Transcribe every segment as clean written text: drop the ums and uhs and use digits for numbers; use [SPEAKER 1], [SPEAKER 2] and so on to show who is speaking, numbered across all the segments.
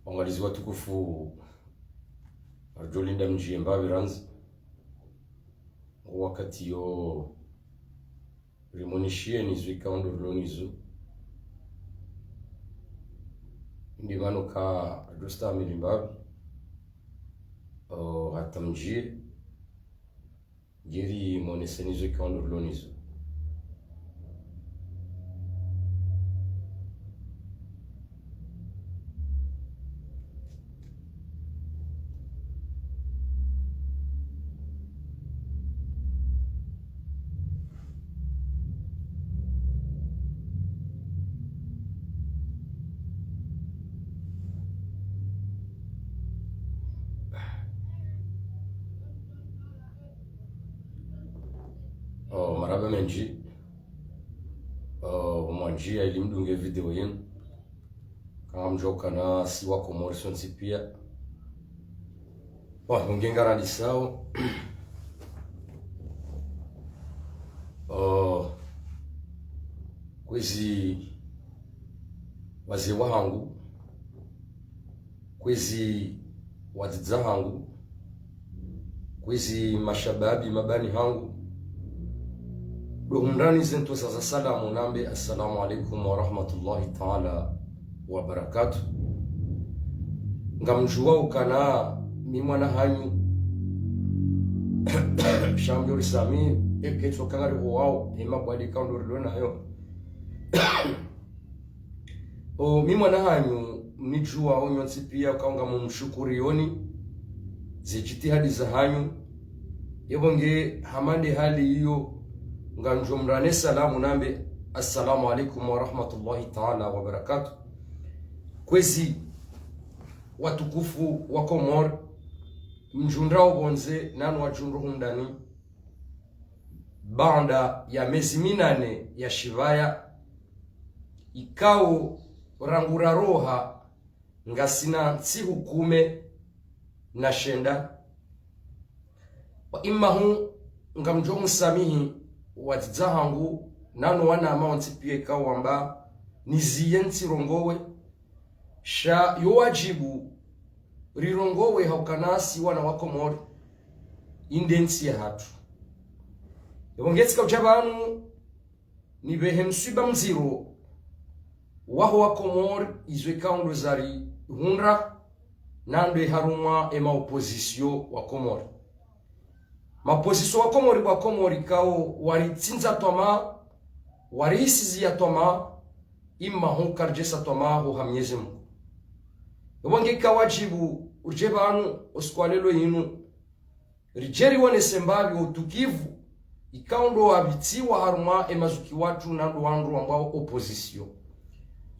[SPEAKER 1] Wangalizi watukufu arjolinda mjie mbawi ranzi wakati yo rimonishie nizu ikaondo rulonizu ndi mano ka adosta amili mbawi hata mjie geri monese nizu ikaondo rulonizu maraba menji mwanjia ili mdunge video yenu kama mjoka na siwa komorison sipia mungenga randi sao kwezi wazee wangu kwezi wadzidza hangu kwezi mashababi mabani hangu Dohumrani zentu sasa salamu nambe assalamu alaikum wa rahmatullahi ta'ala wa barakatuh. Ngamjua ukana mimwana hanyu shambyo risami ekecho kangari wao hema kwa dikaundo rilona yo. Mimwana hanyu mnijua onyonsi pia ukaunga mumshukurioni zijitihadi za hanyu yebonge hamande hali hiyo nganjumrane salamu nambe assalamu alaikum wa rahmatullahi ta'ala wa barakatuh. Kwezi watukufu wa Komor mjundrao bonze nanu wajunru hundani banda ya mezi minane ya shivaya ikao rangura roha ngasina nsi hukume na shenda wa imahu ngamjomu samihi wadzidzahangu nanu wana amawanti pia ikawa wamba niziyensi rongowe sha yowajibu rirongowe haukanasi wana wa Komor indensi ya hatu yongetska ujabanu nibehe msiba mziro waho wa Komor izwe kaundo zari hunra nandwe haruma ema opozisio wa Komor maposiso wa Komori wa Komori kao waritsinza toma warisizi ya toma imma hunkarjesa toma ho hamyeze Mungu yobonge kawajibu urjebanu oskwalelo yinu rijeri wone sembabi otukivu ikaundo wabitiwa haruma emazuki watu nando wandu ambao opposition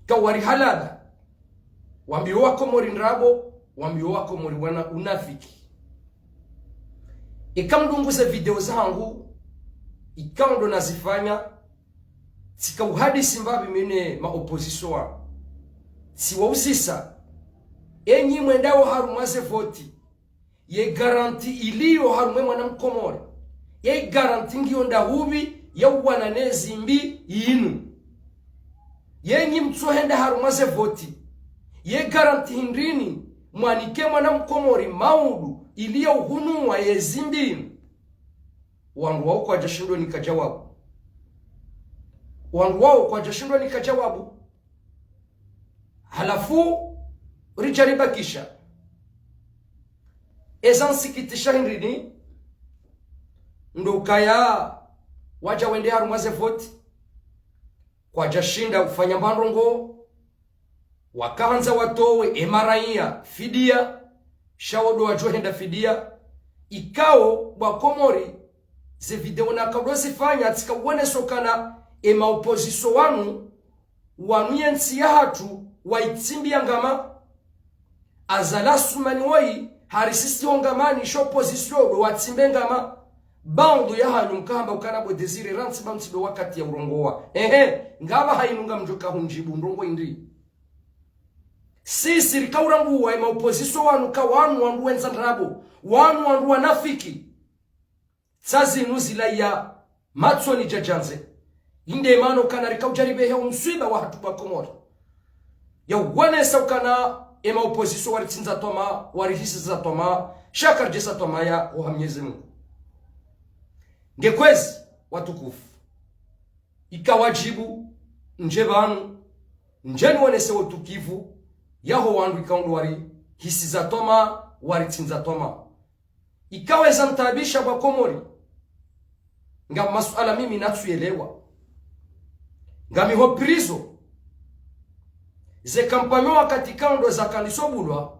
[SPEAKER 1] kawari halada wambio wa Komori nrabo wambio wa Komori wana unafiki ikamdunguza video zangu ikaundo nazifanya tika uhadisi mbabi mene ma opposition wa siwa usisa enyi mwendao harumaze voti ye garanti iliyo harume mwana Mkomori ye garanti ngiyo ndahubi ya uwananezi mbi yinu yenyi mtsohenda harumaze voti ye garanti hindrini mwanike mwana Mkomori maudu iliyo uhunua yezimbi wangu wao kwa jashindo nikajawabu wangu wao kwa jashindo nikajawabu halafu rijaribakisha ezansikitisha hindrini ndukaya waja wende harumaze voti kwa jashinda kufanya mbandongo wakaanza watowe emaraia fidia shawodo wajohenda fidia ikao wa Komori ze video na kadozi fanya atika uone sokana ema opposition wanu yensi ya hatu waitsimbi ngama azala sumani wai harisisi ongamani sho opposition do watsimbe ngama bando ya hanyu mkamba ukanabo desire ransi bamsi do wakati ya urongowa ngaba hainunga mjoka hunjibu ndongo indri sisi rikaurangu wa ema opposition wanu ka wanu wandu wenza nrabo wanu wandu wanafiki tsazi nuzila ya matsoni jajanze inde mano kana rikaujaribe ya umswiba wa hatu ba Komori ya wane saukana ema opposition waritinza toma warihisiza toma shakarjesa toma ya Mwenyezi Mungu. Ngekwezi watukufu ikawajibu nje banu njeni wonese utukivu yaho wandu ikaundo wari hisiza toma waritinza toma ikaweza mtabisha kwa Komori nga masuala mimi natsuelewa nga miho prizo ze kampanyo wakati kaundo za kanisobulwa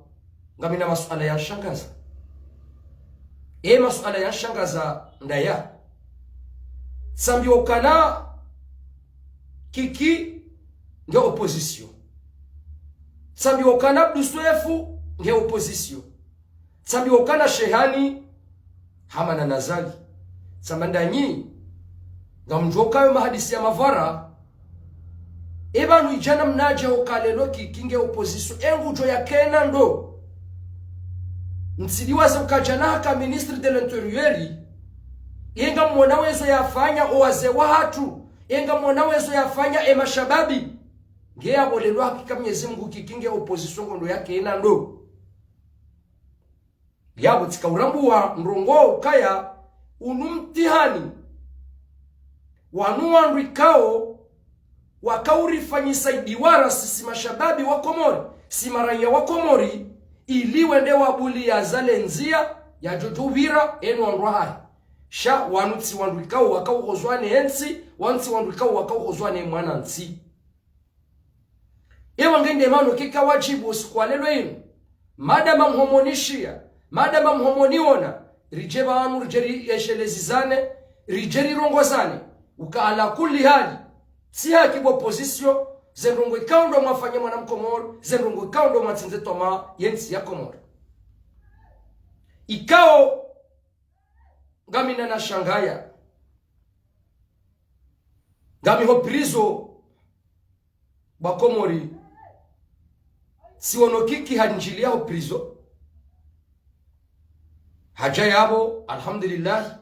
[SPEAKER 1] nga mina masuala ya shangaza masuala ya shangaza ndaya sambi okana kiki nge opposition sambi okana Abduswefu nge opposition sambi okana Shehani hamana Nazali samandanyi nga mjokayo mahadisi ya mavara ebanu ijana mnaje okalelo kikinge opposition engujo ya kena ndo msidiwaze ukajana haka ministre de l'intérieur yenga mwona wezo yafanya owaze watu yenga mwona wezo yafanya emashababi ngeya bolelo hakika Mwenyezi Mungu kikinge opposition ngondo yake ina ndo yabo tika urambuwa ndrongo ukaya unumtihani wanuwa ndikao wakaurifanyisa idiwara sisi mashababi wa Komori si maraya wa Komori iliwe nde wabuli ya zale nzia ya jojuvira enu wanduhai sha wanuti wandikao wakauhozwane ensi wanti wandikao wakauhozwane mwana nsi ewa ngende mano kika wajibu usikwalelo inu madama mhomonishia madama mhomoniona rijeba anu rijeri yeshelezizane rijeri rongozane ukaala kuli hali si haki opposition zendongo ikaundo mwafanya mwana mkomoro zendongo ikaundo mwatinze toma yensi ya Komoro ikao ngamina na shangaya ngami hoprizo bakomori siwonokiki hanjili yao prizo haja yabo alhamdulillah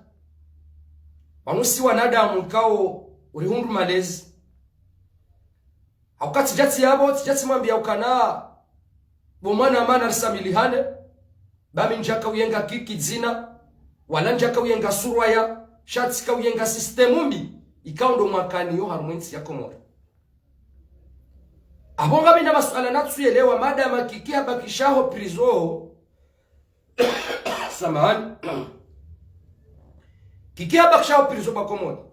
[SPEAKER 1] wanusi wanadamu kao urihundu malezi haukati jati yabo tijati mwambia ukana bomwana amana risamilihane bami njaka uyenga kiki zina wala njaka uyenga surwaya shatika uyenga sistemumbi ikaundo mwakani yo harumwensi ya Komoro abonga bina masuala natsuyelewa madama kiki habakishaho prizo samahani kiki habakishaho prizo ba Komoro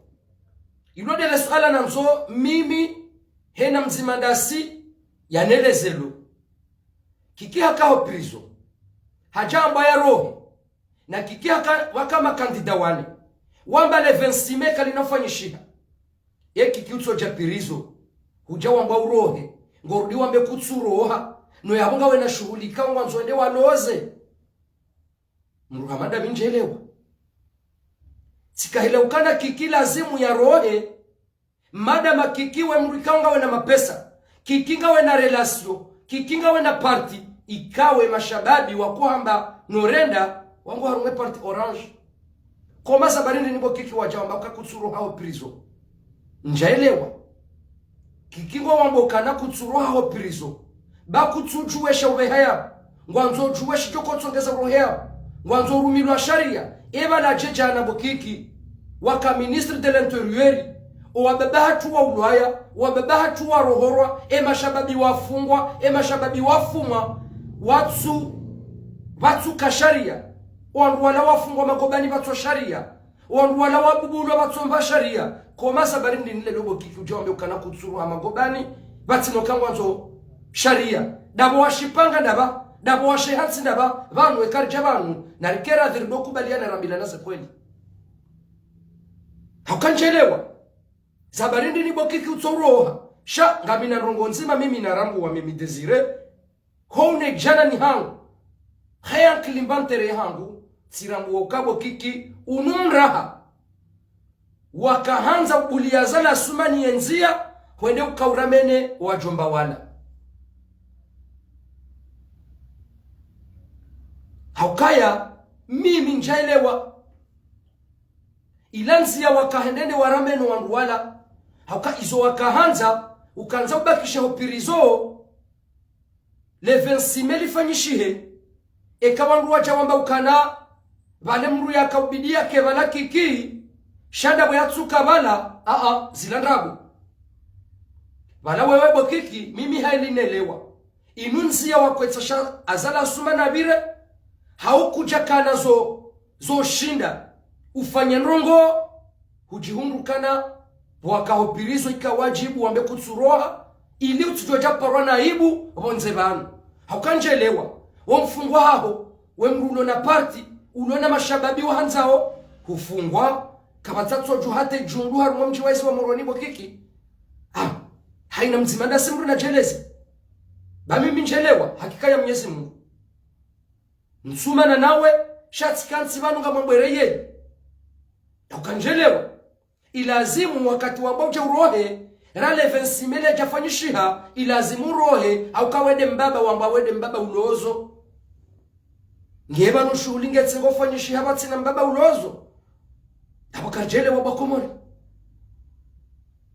[SPEAKER 1] ilode le suala nanzo mimi hena mzimandasi yanelezelo kiki hakaho prizo hajamba ya roho na kiki haka wakama kandida wane wamba le 26 meka linafanyishiha kiki utsoja prizo huja wamba urohe ngorudi wambe kutsuroha no yabonga wena shughulika ngwanzo ende waloze mruhamada minjelewa sikahile ukana kiki lazimu ya rohe madama kikiwe mrikaunga wena mapesa kikinga wena relasio kikinga wena party ikawe mashababi wakuhamba norenda wangu harumwe party orange koma sabarindi nibo kiki wajamba kakutsuro hao prizo njaelewa kikingo wambo kana kutsuro hao prizo bakutsujuwesha ubehaya ngwanzo juwesha jokotsongeza rohea ngwanzo rumilwa sharia eba la jejana bokiki waka ministre de l'intérieur wababahatu wa ulwaya wababahatu wa rohorwa mashababi wafungwa mashababi wafumwa watu kasharia wandu wala wafungwa makobani watu sharia wandu wala wabubulwa watsomba sharia koma sabarindi nile lobo kikujombe ukana kutsuru amagobani batino kangwanzo sharia dabo washipanga dabo washehansi vanu ekarja vanu narikera dhirdo kubaliana rambila nase kweli hakanchelewa sabarindi ni bokiki utsoroha sha ngamina rongo nzima mimi na rambu wa mimi desire hone jana ni hangu haya kilimbantere hangu sirambu wakabo kiki ununraha wakahanza uliazala sumani enzia wende ukauramene wajomba wala haukaya mimi njaelewa ilanzia wakahendende waramene wandu wala hauka izo wakahanza ukanza ubakisha hopirizo le 26 lifanyishihe ekawandu wajawamba ukana vale mru yakaubidia kevala kiki shanda bwatsuka bala zilandabu bala wewe bokiki mimi hailinelewa inunzia wakwetsasha azala suma nabire haukuja kana zo shinda ufanye nrongo hujihundukana wakahopirizo ikawajibu wambe kutsuroha ili utujoja parwa naibu bonze banu haukanjelewa wamfungwa haho wemruno na party ulona mashababi wa hanzao hufungwa kabatatso juhate jundu harumwa mji waisi wa moroni bokiki haina mzimanda simru na jelezi bami njelewa hakika ya Mwenyezi Mungu nsumana nawe shati kansi banu ngamwebwereye ukanjelewa ilazimu wakati wambao urohe rale 26 jafanyishiha ilazimu rohe au kawede mbaba wamba wede mbaba ulozo ngeba no shughuli ngetse ngofanyishiha batsina mbaba ulozo abakarjelewa bakomori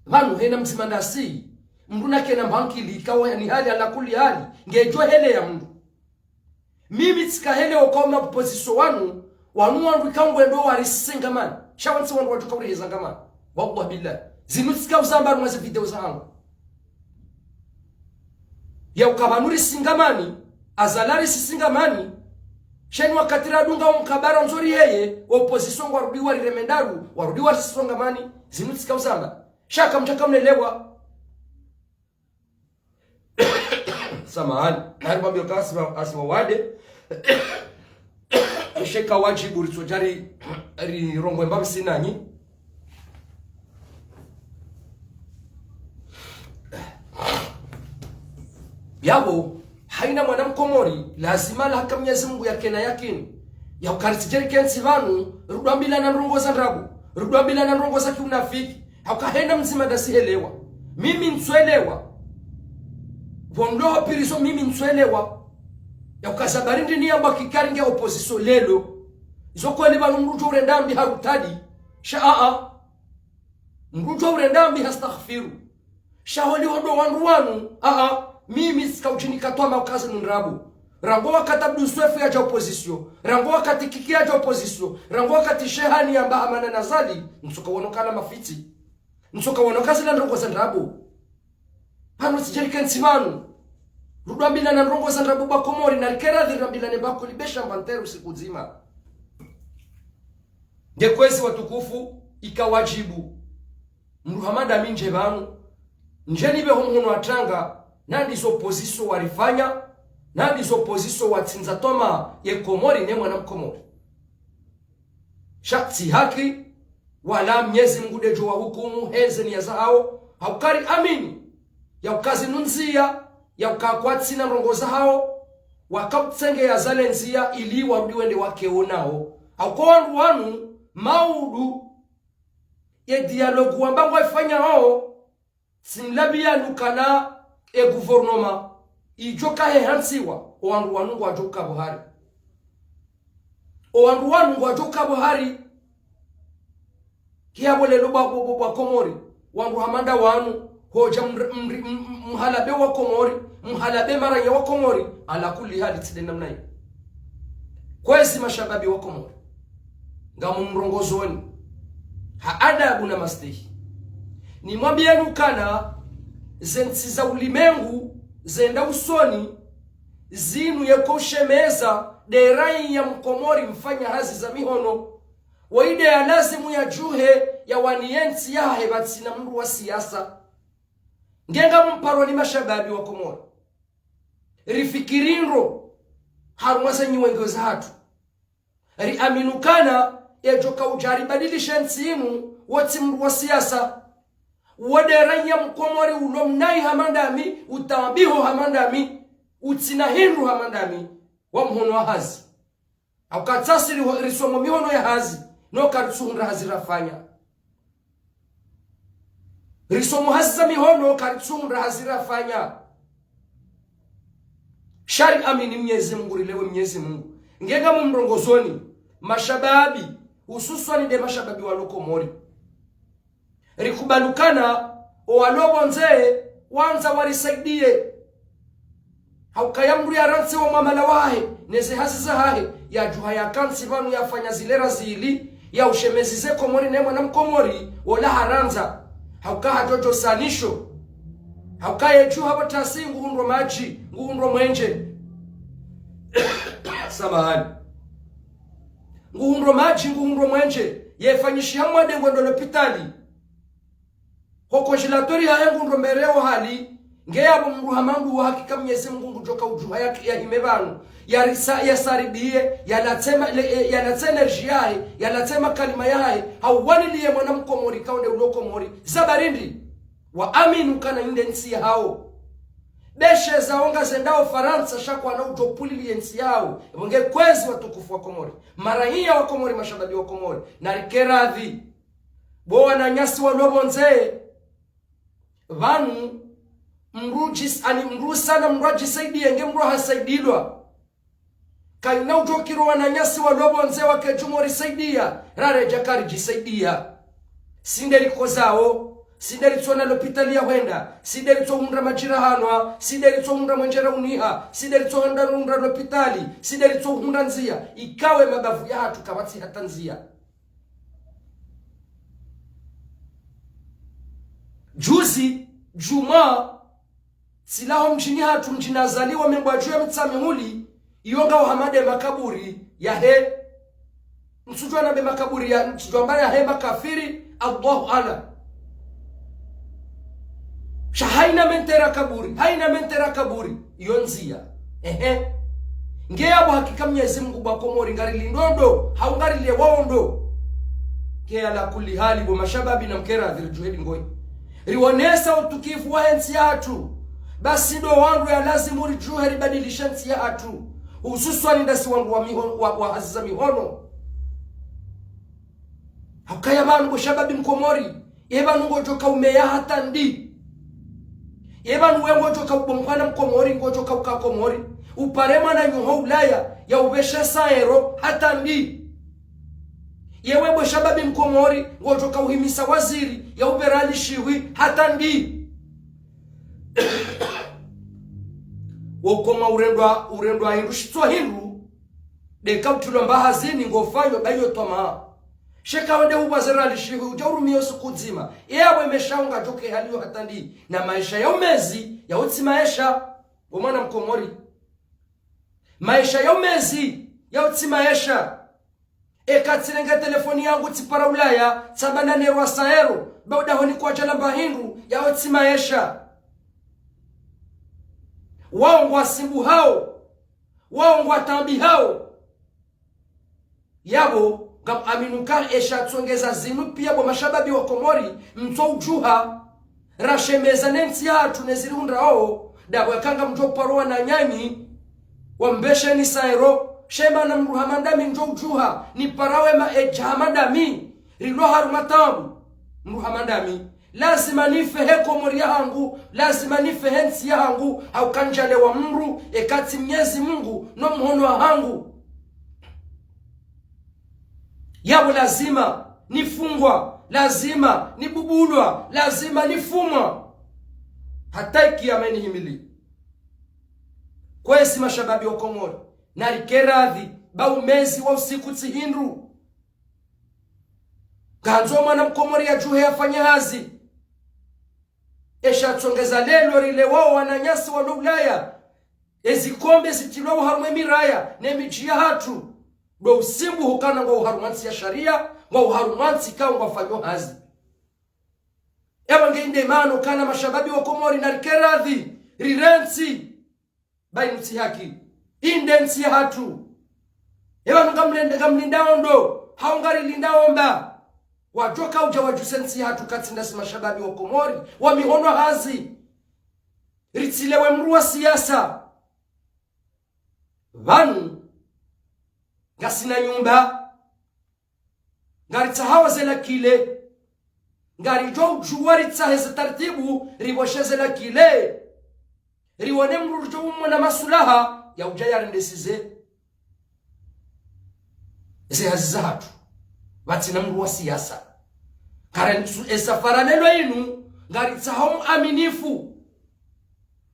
[SPEAKER 1] vanu hena msimandasi mndu nakena mbanki likawa ni hali alakuli hali ngejwa hele ya mndu mimi tsika hele okoma position wanu wandu ikangwendo warisengamana shawansi wandu watuka uri hezangamana wallahi billah zinutsika uzamba rumwe video zangu ya ukabanuri singamani azalari sisingamani sheni wakatira dunga mkabara nzori yeye opposition warudiwa riremendaru warudiwa sisongamani zinutsika uzamba shaka mchaka mnelewa samahani nari babio kasima asima wade sheka wajibu ritojari rongwe mbabi sinanyi yabo haina mwana mkomori lazima la haka Mwenyezi Mungu yake na yakini ya ukaritijeri kensi vanu rudambila na nrongo za ndabu rudambila na nrongo za kiunafiki haukahenda mzima dasihelewa mimi nswelewa vondo piriso mimi nswelewa ya ukasabarindi ni amba kikaringe opposition lelo izoko eliba mrujo urendambi harutadi shaa mrujo urendambi hastaghfiru shaholi hodo wanruanu mimi sikauchini katwa makazi nrabu rango wakati Abdul Swefu ya opposition rango wakati kiki ya opposition rango wakati shehani amba amana nazali msuka wanokana mafiti msuka wanokazi la nrongo za nrabu hano sijerika nsimanu rudambila na nrongo za nrabu bakomori na rikera dhirambila nebako libesha mbanteru siku zima ngekwezi watukufu ikawajibu mruhamada minje banu njeni be homono atanga nandi zo position warifanya nandi zo position watsinza toma ye komori ne mwana mkomori shati haki wala Mwenyezi Mungu dejo wa hukumu heze ni yazao haukari amini ya ukazi nunzia ya ukakwatsi na rongoza hao wakatsenge ya zale nzia ili warudi wende wake onao hauko wanu maudu ye dialogu wamba waifanya hao sinlabia nukana gouvernement ijoka he hansiwa owandu wanu wajoka Buhari owandu wanu wajoka Buhari kiabole loba komori wandu hamanda wanu hoja mhalabe wa komori mhalabe maranya wa komori ala kulli hali tside namna hii kwesi mashababi wa komori ngamu mrongozoni haadabu na mastehi ni mwambienu kana zensi za ulimengu zenda usoni zinu yekoshemeza derai ya mkomori mfanya hazi za mihono waide ya lazimu ya juhe ya waniensi ya hebatsi na mndu wa siyasa ngenga mparo ni mashababi wa komori rifikirinro harumasa nyiwenge za hatu ri aminukana ya joka ujari badilisha nsimu wati mndu wa siyasa waderanya mkomori ulomnai hamandami utabiho hamandami utina hindu hamandami wa mhono wa hazi au katasiri risomo mihono ya hazi no karitsunga hazi rafanya risomo hazi za mihono karitsunga hazi rafanya shari amini Mwenyezi Mungu rilewe Mwenyezi Mungu ngenga mumrongozoni mashababi hususani de mashababi wa lokomori rikubalukana owalobo nzee wanza warisaidie haukaya mru ya ranse wa mamala wahe neze hasiza hahe ya juha ya kansi vanu ya fanya zilera zili ya ushemezize komori ne mwana mkomori wala haranza haukaha jojo sanisho haukaye juha batasi nguhundro maji nguhundro mwenje samahani nguhundro maji nguhundro mwenje yefanyishi hamwade ngwendo lopitali hoko jilatori haya nguhundro mereo hali ngeyabo mruhamandu wa hakika Mwenyezi Mungu kutoka ujuha yake ya himebanu ya saribie ya latse energy yae ya latse makalima yae hauwanilie mwana mkomori kaunde ulokomori zabarindi wa aminu kana inde nsi hao beshe zaonga zendao Faransa shakwa na utopuli nsi hao bonge kwezi watukufu wa Komori marahia wa Komori mashababi wa Komori na rikeradhi boa na nyasi wa lobonze vanu mrujis ani mrusana mraji saidi enge mro hasaidilwa kaina ujokiro wananyasi walobonze wake jumori saidia rare jakari jisaidia sinderi kozao sinderi tsona lopitali ya wenda sinderi tso undra majira hanwa sinderi tso undra mwenjera uniha sinderi tso undra lopitali sinderi tso undra nzia ikawe mabavu ya hatu kabati hata nzia juzi juma silaho mjini hatu mjini azaliwa membwajua mtsamihuli iyonga wahamade makaburi ya he msujua na be makaburi ya msujua mbaya he makafiri Allahu ala haina mentera kaburi yonzia ngeyabo hakika Mwenyezi Mungu bakomori ngari lindondo haungari le waondo ke ala kulli hali bo mashababi na mkera dhirjuhedi ngoi riwonesa utukifu wa hensi hatu basi ndo wangu ya lazimu rijuhe ribadilisha nsi ya hatu hususwani ndasi wangu wa aziza mihono hakaya banu shababi mkomori ebanu ngojoka umeya hata ndi ebanu wengo joka ubongwana mkomori ngojoka ukakomori uparema na nyuho ulaya ya ubesha saero hata ndi yewe shababi mkomori ngojoka uhimisa waziri ya uberali shiwi hata ndi wokoma urendwa hindu shitwa hindu deka utulwa mbahazini ngofanyo bayo toma sheka wende ubazerali shihu ujaurumiyo sukuzima yawe imeshaunga joke haliyo hatandi na maisha ya umezi ya utimaesha umana mkomori maisha ya umezi ya utimaesha ekatsilenga telefoni yangu tipara ulaya sabana nerwa saero bauda honi kwa jalamba hindu ya utimaesha waongwa simbu hao waongwa tambi hao yabo ngam aminuka esha tsongeza zinu pia bo mashababi wa Komori mto ujuha rashemeza nensi hatu nezirunda o dabo kanga mto paroa na nyanyi wambeshe ni sairo shema na mruhamandami mto ujuha ni parawe ma ejahamandami rilo harumatambu mruhamandami lazima nifehe Komori yangu lazima nifehe nsi yangu au kanjale wa mru ekati Mwenyezi Mungu no mhono wangu yabo lazima nifungwa lazima nibubulwa lazima nifumwa hata kiyameni himili kwesi mashababi wa Komori narikeradhi bau mezi wa usiku tsihindu ganzo mwana mkomori ya juhe afanya hazi esha tsongeza lelo rile wao wananyasi wa ulaya ezikombe zitilo uharumwe miraya nemijia hatu do usimbu hukana ngwa uharumansi ya sharia ngwa uharumansi kao ngwa fanyo hazi ewa ngeinde mano kana mashababi wa Komori narikeradhi rirensi bainuti haki indensi ya hatu ewa ngamlinda ondo haungari linda omba wajoka uja wajusensi hatu katindasi mashababi wa Komori wa mihono hazi ritilewe mruwa siyasa vanu ngasina nyumba ngari tahawa zela kile ngari juwari taheze tartibu ribosheze la kile riwane mrujo umona masulaha ya ujayari ndesize ese haziza hatu batina mruwa siyasa karen esafaranelo inu ngari tahawa aminifu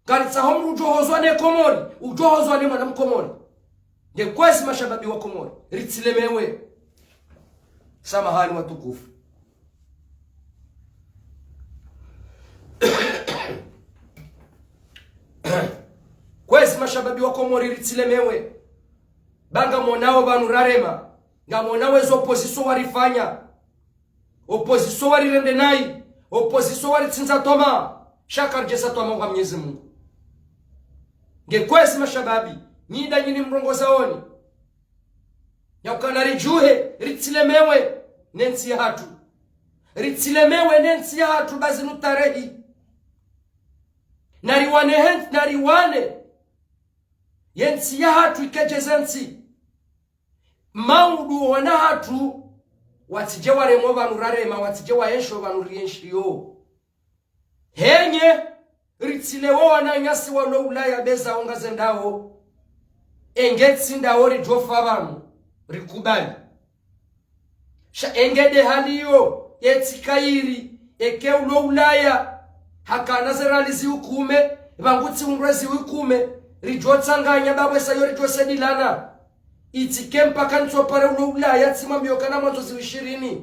[SPEAKER 1] Karitsa homru ujohozwa ne Komori, ujohozwa ne mwana mkomori. Nge kwezi mashababi wa Komori, ritsilemewe. Samahani watukufu. Kwezi mashababi wa Komori ritsilemewe. Banga monao banu rarema. Nga monawe zo opposition warifanya. Opposition warirende nai. Opposition waritsinza toma. Shaka rjesa toma wa Mwenyezi Mungu. Nge kwezi mashababi. Nida nyini mrongo zaoni. Yaukana rijuhe. Ritsilemewe. Nensi hatu. Ritsilemewe nensi hatu bazinu tarehi. Nariwane. Yensi ya hatu ikejezensi. Maudu wana hatu. Watije waremo banurarema. Watije waensho banurienshiyo. Henye. Ritsilewo wana nyasi walo ulaya beza onga zendao. Engetsi ndao rijofa banu. Rikubali. Engede haliyo. Yetikairi. Eke ulo ulaya. Hakana zeralizi ukume. Bangutsi ungrezi ukume. Rijotsanganya babwesa yori josedilana. Itike mpaka nsopare ulo ulaya. Tsimambiokana mwanzo ziwi 20.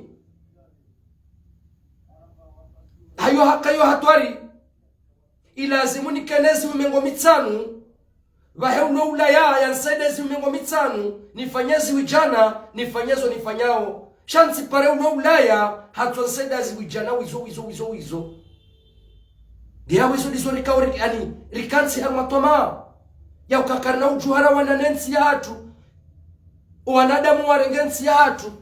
[SPEAKER 1] Hayo hakayo hatwari. Ilazimu nikenezi umengo mitanu. Vahe ulo ulaya yansaidezi umengo mitanu. Nifanyezi wijana. Nifanyezo nifanyao. Shansi pare ulo ulaya. Hatuansaidezi wijana wizo. Dia wizo dizo rikauri ani. Rikansi harmatoma. Ya ukakarna ujuhara wananensi ya hatu. Wanadamu warengensi ya hatu.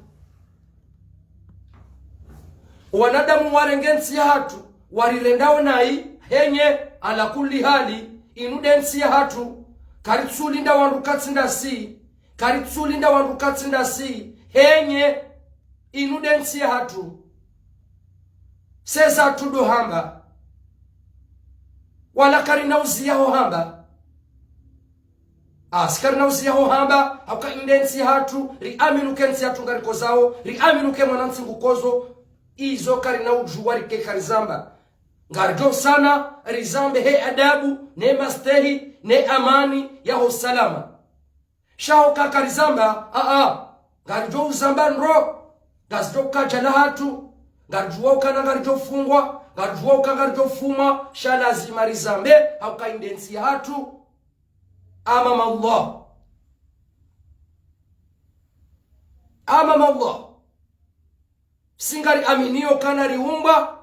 [SPEAKER 1] Wanadamu warengensi ya hatu. Warirendao nai. Henye ala kulli hali. Inudensi ya hatu. Karitsulinda wanrukatsinda si. Karitsulinda wanrukatsinda si. Henye inudensi ya hatu. Seza tudo hamba. Wala karina uzia ho hamba. Askarina uzia ho hamba. Hauka indensi ya hatu. Riaminu kensi hatu ngariko zao. Riaminu ke mwanansi ngukozo. Izo karina ujuwari ke karizamba. Ngarjo sana. Rizambe he adabu. Ne mastehi. Ne amani. Yaho salama. Shao kakarizamba. Ngarjo uzamba nro. Gazjo kajala hatu. Ngarjuwa ukana ngarjo fungwa. Ngarjuwa ukana ngarjo fuma. Shalazima rizambe. Hauka indensi ya hatu. Amam Allah. Amam Allah. Singari aminio kana riumba.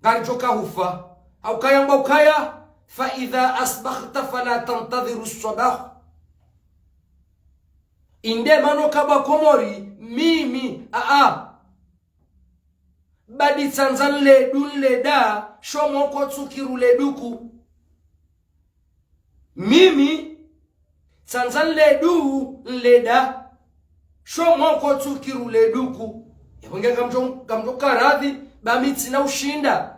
[SPEAKER 1] Ngarjoka hufa. Haukayamba ukaya. Fa idha asbakhta fala tantadhiru sabah. Inde mano kaba Komori. Mimi. Badi tanzan le dun le da. Shomoko tsukiru le duku. Mimi. Tanzan le du le da. Shomoko tsukiru le duku. Yapunge kamjoka radhi. Bami tina ushinda.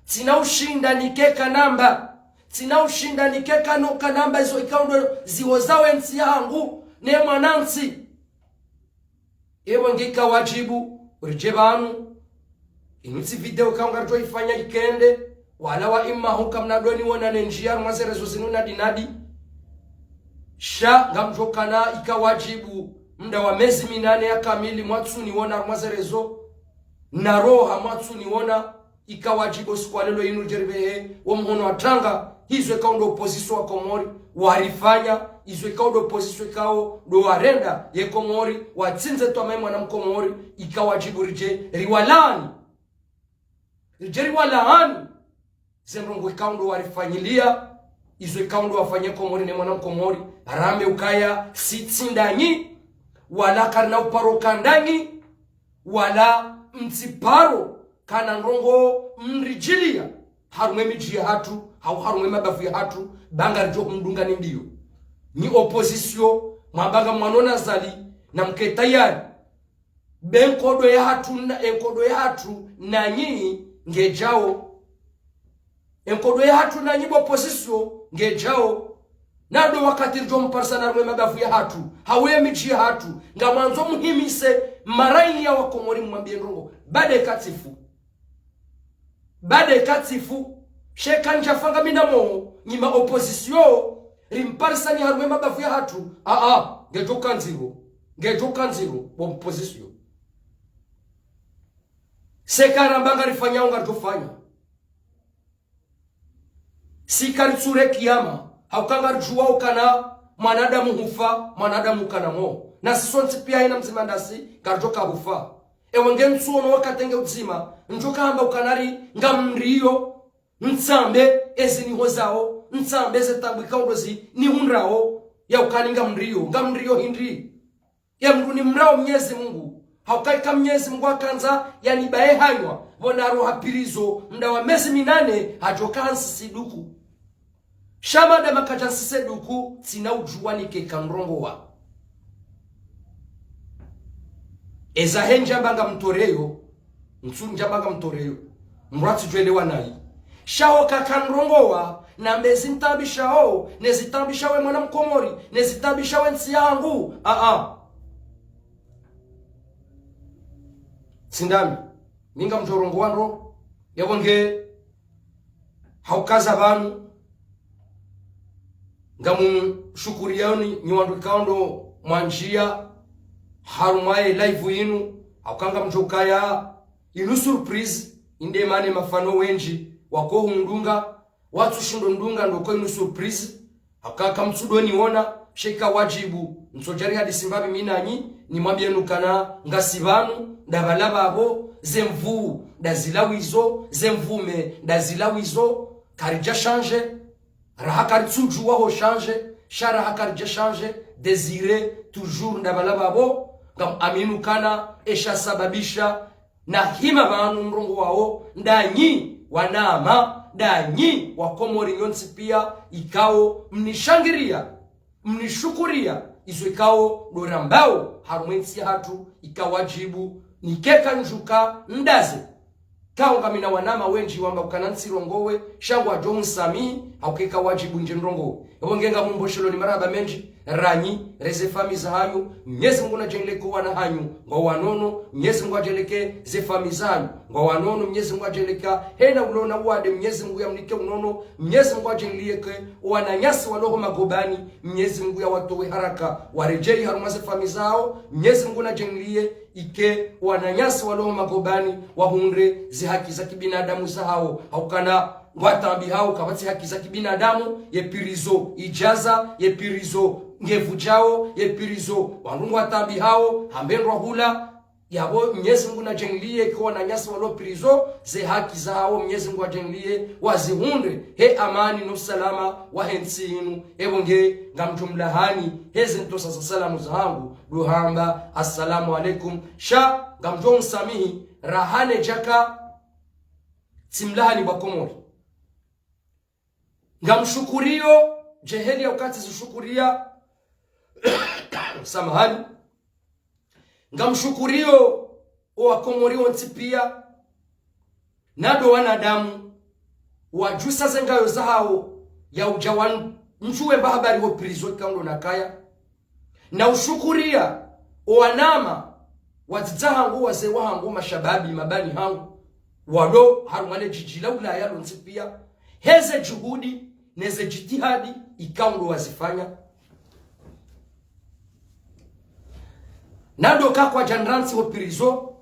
[SPEAKER 1] Tina ushinda nikeka namba. Tina ushinda nikeka noka namba. Izo ikaundo ziwozawe nsi yangu. Ne manansi. Ewa ngika wajibu. Urijebanu. Inuti video kaunga rito ifanya ikende. Wala wa ima huka mnadoni wana nenjia. Mwazerezo zinuna dinadi. Sha ngamjokana ikawajibu. Mda wa mezi 8 ya kamili. Mwatsu niwona mwazerezo. Na roha mwatsu niwona. Ikawajibu sikualelo inu jeribehe. Wamhono atanga. Hizo ikaundo opposition wa Komori. Warifanya. Hizo ikaundo opposition ikao. Do warenda ye Komori. Watsinze tuwa mwana mkomori. Ikawajibu rije. Riwalani. Rije riwalani. Zemrongo ikaundo warifanyilia. Izo ikaundo wafanye Komori ne mwana mkomori. Rame ukaya sitsindanyi. Wala karna uparo kandanyi. Wala mtiparo. Kana nrongo mrijilia. Harume miji ya hatu. Harume mabafu ya hatu. Banga rijo kumdunga ni mdiyo. Ni opposition. Mabanga mwanona zali. Na mke tayari. Benkodo ya hatu. Enkodo ya hatu. Na nyi ngejao. Enkodo ya hatu na nyi opposition. Ngejao. Nado wakati rijo mparsa na harume mabafu ya hatu. Hawe miji ya hatu. Nga mwanzo muhimise. Maraini ya wakomori mwambie nrongo. Bade katifu. sheka njafanga minamo nyima opposition rimparisa ni harume mabavu ya hatu ngetoka nziro opposition sekara mbanga rifanya unga tofanya sikari tsure kiyama haukanga rujua ukana mwanadamu hufa mwanadamu kana mo na sisonti pia ina mzima ndasi karjoka hufa ewange nsuono wakatenge uzima njoka hamba ukanari ngamriyo ntsambe ezini hozao ntsambe zetabwi kaundozi ni hunrao ya ukaninga ngamriyo hindri ya mruni mrao Mwenyezi Mungu haukaika Mwenyezi Mungu akanza yani bae hanywa vonaro hapirizo mda wa mezi 8 hajokansi siduku shamada makajansi seduku tina ujuwani ke kanrongo wa eza henja banga mtoreyo nsunja banga mtoreyo mratu jwelewa nai shao kakanrongowa na mbezi ntabishao nezitabishawe mwana mkomori nezitabishawe nsi yangu sindami minga mtorongo wanro yawonge haukaza banu ngamu shukuriani nyiwandu kaundo mwanjia harumaye live yinu haukanga mjokaya inu surprise inde mane mafano wenji wako hundunga watu shindo ndunga ndoko inu surprise hakaka mtsudoni wona sheka wajibu nsojari hadi simbabi minanyi ni mwabienu kana ngasibanu ndabalaba abo zemvu ndazilawizo zemvume ndazilawizo karija change rahakari tsujuwa ho change shara hakarija change désiré toujours ndabalaba abo ngam aminu kana esha sababisha na hima banu mrongo wao ndanyi wanama ndanyi wakomori nyonsi pia ikao mnishangiria mnishukuria izo ikao dorambao harumwensi hatu ikawajibu nikeka njuka ndaze kao ngamina wanama wenji wamba ukanansi rongowe shangwa John Sami haukeka wajibu nje nrongo yongenga mumboshelo ni maraba menji ranyi reze fami za hanyu Mwenyezi Mungu najengeleke wana hanyu ngwa wanono Mwenyezi Mungu ajeleke ze fami za hanyu ngwa wanono Mwenyezi Mungu ajeleka hena ulona wade Mwenyezi Mungu yamnike unono Mwenyezi Mungu ajeleke wananyasi waloho magobani Mwenyezi Mungu ya watowe haraka warejei harumaze fami zao Mwenyezi Mungu najengelie ike wananyasi waloho magobani wahunre zi haki za kibinadamu za hao haukana watambi hao kabati haki za kibinadamu yepirizo ijaza yepirizo ngevu jao yepirizo wanungu watambi hao hambendwa hula yabo Mwenyezi Mungu najengilie kwa na nyasi walo pirizo ze haki za hao Mwenyezi Mungu ajengilie wazihunde he amani no salama wa hensinu ebonge ngamjumlahani hezi ntosa salamu zangu duhamba assalamu alaikum sha ngamjon samihi rahane jaka timlahani bakomori ngamshukurio jeheli ya wakati zishukuria samahani ngamshukurio wakomori ontipia nado wanadamu wajusa zengayo zao ya ujawan mchuwe mbahabari ho prizo kaundo nakaya na ushukuria wanama watizahangu wase wahangu mashababi mabani hangu wado harumane jijila ulaya lontipia heze juhudi neze jitihadi ikaundo wazifanya nado kakwa janransi ho pirizo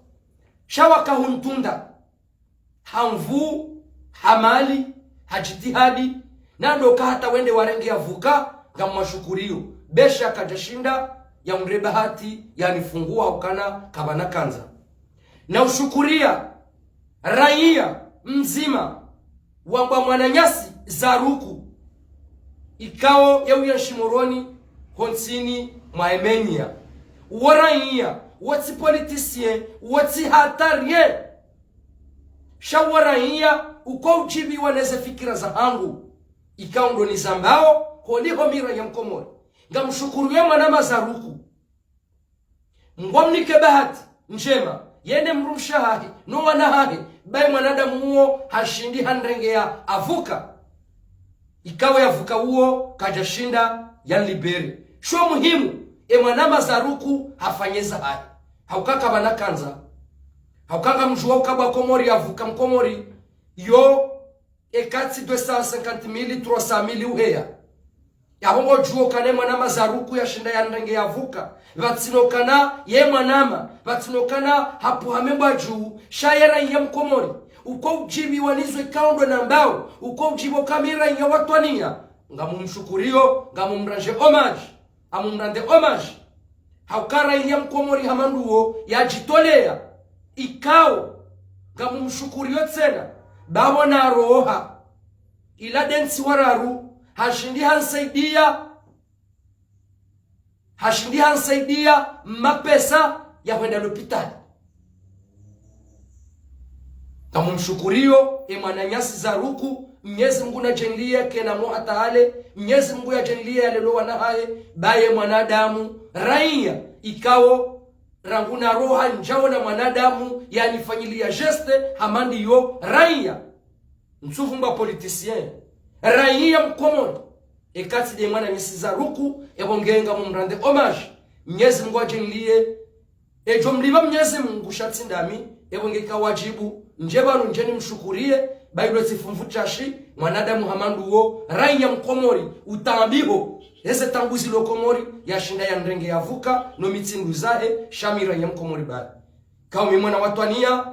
[SPEAKER 1] shawaka huntunda hamvu hamali hajitihadi nado hata wende warenge yavuka ngamwashukurio besha kajashinda ya mrebahati yanifungua ukana kabana kanza na ushukuria raia mzima wamba mwananyasi zaruku ikao ya uyashimoroni honsini maemenia waraia wati politisien wati hatarie shawaraia uko uchibi waneze fikira za hangu ikao ndo nizambao holiho mira ya mkomori ngamshukuru ya mwanama zaruku ngwamnike bahati njema yende mrumshahahi no wanahahi bai mwanadamu huo hashindi handrengea avuka ikawa yavuka huo kajashinda ya liberi sho muhimu mwanama zaruku hafanyeza hai haukaka banakanza haukanga mjua ukabwa komori avuka mkomori yo ekati 250,000 300,000 uheya yahongo juo kane mwana mazaruku ya shinda ya ndenge yavuka vatsinokana ye mwanama vatsinokana hapu hamemba juu shayera ya mkomori uko ujibi wanizwe kaundo na mbao uko ujibo kamera ya watwania ngamumshukurio ngamumranje homage amumrande homage haukara ya mkomori hamanduo yajitolea ikao ngamumshukurio tsena babo na roha ila densi wararu hashindi hansaidia mapesa ya kwenda hospitali. Tamumshukurio mwananyasi za ruku Mwenyezi Mungu na jenlia kena moha taale Mwenyezi Mungu ya jenlia ya lelo wanahaye baye mwanadamu raia ikao ranguna roha njao na mwanadamu yani fanyilia geste hamandi yo raia msufumba politicien raia mkomoni ekati de mwana nyesiza ruku ebongenga mumrande homage Mwenyezi Mungu ajenlie ejo mliba Mwenyezi Mungu shatsindami ebongeka wajibu njebano njeni mshukurie bailo tifumvutashi mwanadamu hamandu wo raia mkomori utambiho ese tambuzi lokomori yashinda ya ndenge yavuka no mitsindu zahe shamira ya mkomori bali kao mimwana watwania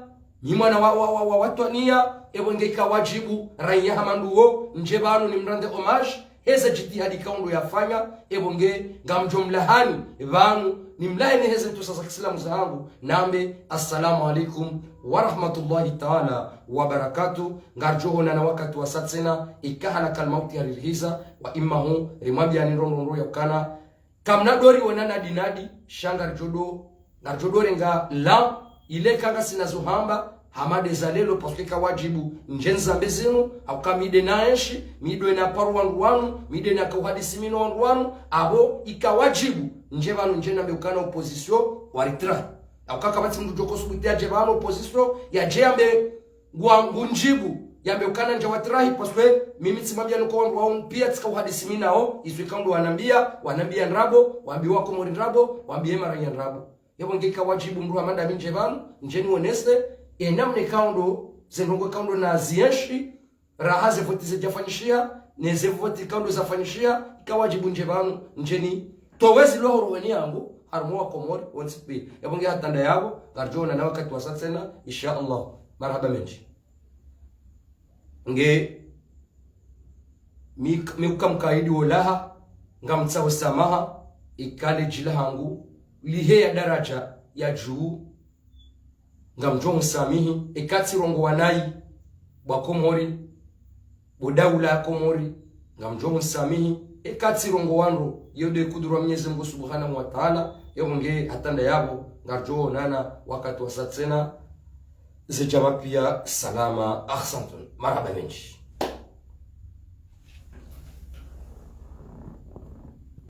[SPEAKER 1] mimwana wa watwania ebongeka wajibu raia hamandu wo njebano ni mrande homage heza jitihadi kaundo yafanya ebonge ngamjomlahani vanu nimlaini heza tu sasa kisilamu zangu nambe assalamu alaikum wa rahmatullahi ta'ala wa barakatuh ngarjohona na wakati wa satsena ikahala kalmauti alilhiza wa immahu rimabya ni ronro yakana kamna dori wonana dinadi shanga ngarjodo renga la ile kanga sinazohamba hamade zalelo parce que wajibu njenza mbezenu au kamide naeshi midwe na paru wanu mide na kuhadisi mino wanu abo ikawajibu njebano njena mbekana opposition waritra au kaka bati mtu joko subutia jebano opposition ya jembe ngunjibu ya mbekana nje watrahi parce que mimi tsimabia nuko wanu pia tika uhadisi minao iswekando wanambia nrabo wambiwa komori nrabo wambie maranya nrabo yabo ngeka wajibu mru amanda minjebano njeni honeste enamne kaundo zenongo kaundo na zienshi rahaze voti zejafanyishia neze voti kaundo zafanyishia ikawajibu njebanu njeni towezi lohorweni yangu harmoa komori onsipi yabonge hatanda yabo garjona na wakati wa satsena insha Allah marhaba menji nge mikam kaidi wolaha ngamtsawo samaha ikale jilahangu lihe ya daraja ya juu ngamjongo samihi ekati rongo wanai bwa komori bodaula komori ngamjongo samihi ekati rongo wanro yode kudura Mwenyezi Mungu Subhanahu wa Ta'ala yonge hatanda yabo ngarjo nana wakati wa satsena zijama pia salama ahsantun marhaba menji